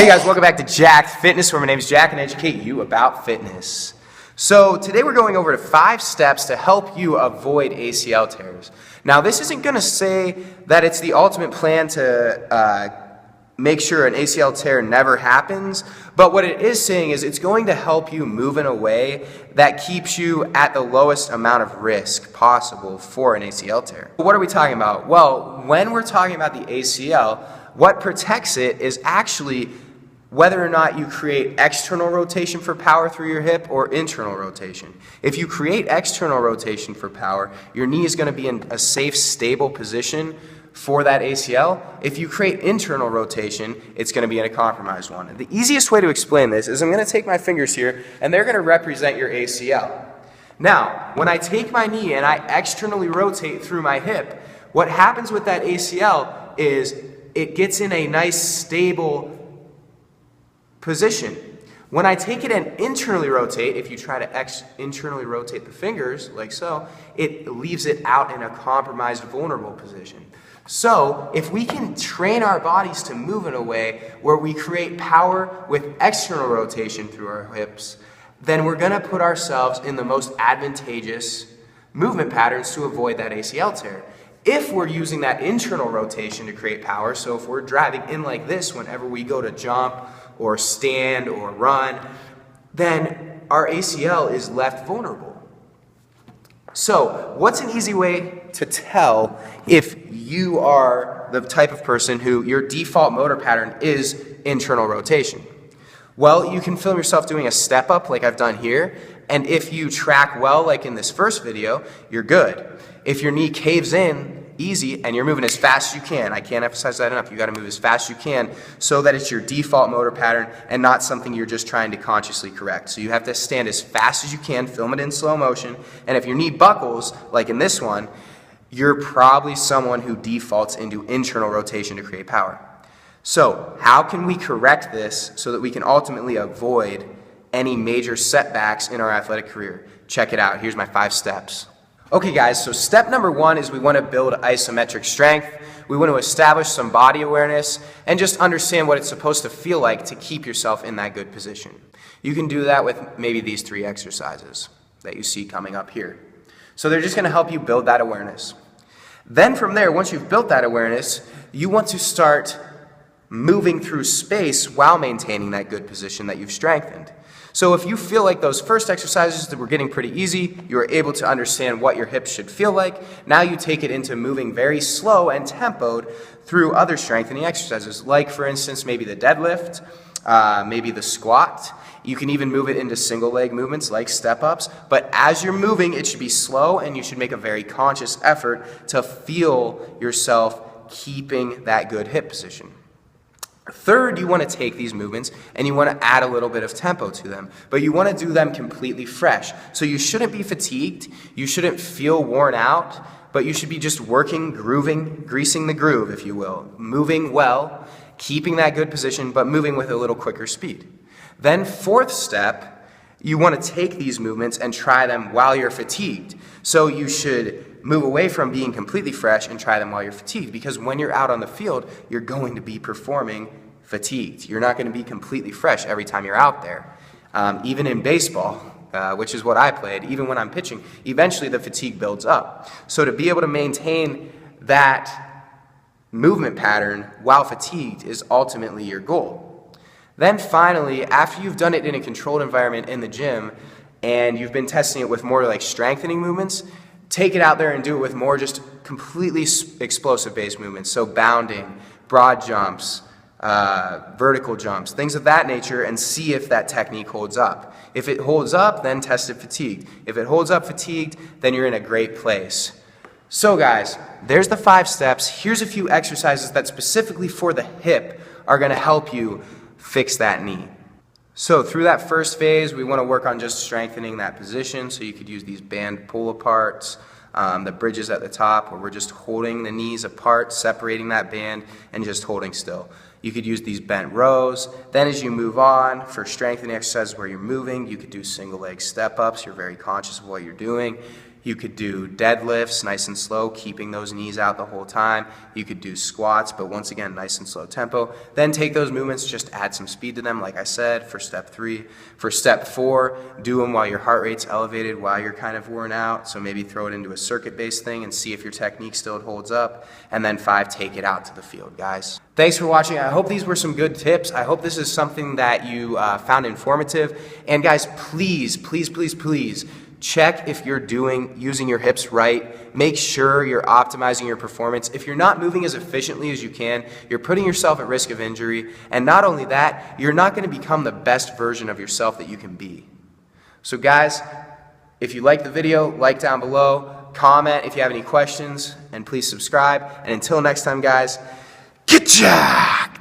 Hey guys, welcome back to Jacked Fitness, where my name is Jack and I educate you about fitness. So today we're going over to 5 steps to help you avoid ACL tears. Now this isn't going to say that it's the ultimate plan to make sure an ACL tear never happens, but what it is saying is it's going to help you move in a way that keeps you at the lowest amount of risk possible for an ACL tear. What are we talking about? Well, when we're talking about the ACL, what protects it is actually whether or not you create external rotation for power through your hip or internal rotation. If you create external rotation for power, your knee is going to be in a safe, stable position for that ACL. If you create internal rotation, it's going to be in a compromised one. The easiest way to explain this is I'm going to take my fingers here, and they're going to represent your ACL. Now, when I take my knee and I externally rotate through my hip, what happens with that ACL is it gets in a nice, stable position. When I take it and internally rotate, if you try to internally rotate the fingers, like so, it leaves it out in a compromised, vulnerable position. So, if we can train our bodies to move in a way where we create power with external rotation through our hips, then we're going to put ourselves in the most advantageous movement patterns to avoid that ACL tear. If we're using that internal rotation to create power, so if we're driving in like this whenever we go to jump or stand or run, then our ACL is left vulnerable. So, what's an easy way to tell if you are the type of person who your default motor pattern is internal rotation? Well, you can film yourself doing a step up like I've done here, and if you track well like in this first video, you're good. If your knee caves in easy and you're moving as fast as you can, I can't emphasize that enough, you got to move as fast as you can so that it's your default motor pattern and not something you're just trying to consciously correct. So you have to stand as fast as you can, film it in slow motion, and if your knee buckles, like in this one, you're probably someone who defaults into internal rotation to create power. So how can we correct this so that we can ultimately avoid any major setbacks in our athletic career? Check it out. Here's my 5 steps. Okay guys, so step number 1 is we want to build isometric strength. We want to establish some body awareness and just understand what it's supposed to feel like to keep yourself in that good position. You can do that with maybe these 3 exercises that you see coming up here. So they're just going to help you build that awareness. Then from there, once you've built that awareness, you want to start moving through space while maintaining that good position that you've strengthened. So if you feel like those first exercises that were getting pretty easy, you were able to understand what your hips should feel like, now you take it into moving very slow and tempoed through other strengthening exercises, like for instance maybe the deadlift, maybe the squat. You can even move it into single leg movements like step ups, but as you're moving it should be slow and you should make a very conscious effort to feel yourself keeping that good hip position. Third, you want to take these movements and you want to add a little bit of tempo to them, but you want to do them completely fresh. So you shouldn't be fatigued, you shouldn't feel worn out, but you should be just working, grooving, greasing the groove, if you will. Moving well, keeping that good position, but moving with a little quicker speed. Then 4th step, you want to take these movements and try them while you're fatigued. So you should move away from being completely fresh and try them while you're fatigued, because when you're out on the field, you're going to be performing fatigued. You're not going to be completely fresh every time you're out there. Even in baseball, which is what I played, even when I'm pitching, eventually the fatigue builds up. So to be able to maintain that movement pattern while fatigued is ultimately your goal. Then finally, after you've done it in a controlled environment in the gym and you've been testing it with more like strengthening movements, take it out there and do it with more just completely explosive based movements. So bounding, broad jumps, vertical jumps, things of that nature, and see if that technique holds up. If it holds up, then test it fatigued. If it holds up fatigued, then you're in a great place. So guys, there's the 5 steps. Here's a few exercises that specifically for the hip are going to help you fix that knee. So through that first phase, we want to work on just strengthening that position. So you could use these band pull aparts, the bridges at the top, where we're just holding the knees apart, separating that band, and just holding still. You could use these bent rows. Then as you move on, for strengthening exercises where you're moving, you could do single leg step ups. You're very conscious of what you're doing. You could do deadlifts, nice and slow, keeping those knees out the whole time. You could do squats, but once again, nice and slow tempo. Then take those movements, just add some speed to them, like I said, for step 3. For step 4, do them while your heart rate's elevated, while you're kind of worn out. So maybe throw it into a circuit-based thing and see if your technique still holds up. And then 5, take it out to the field, guys. Thanks for watching. I hope these were some good tips. I hope this is something that you found informative. And guys, please, please, please, please, check if you're using your hips right. Make sure you're optimizing your performance. If you're not moving as efficiently as you can, you're putting yourself at risk of injury. And not only that, you're not going to become the best version of yourself that you can be. So guys, if you like the video, like down below, comment if you have any questions, and please subscribe. And until next time, guys, get jacked!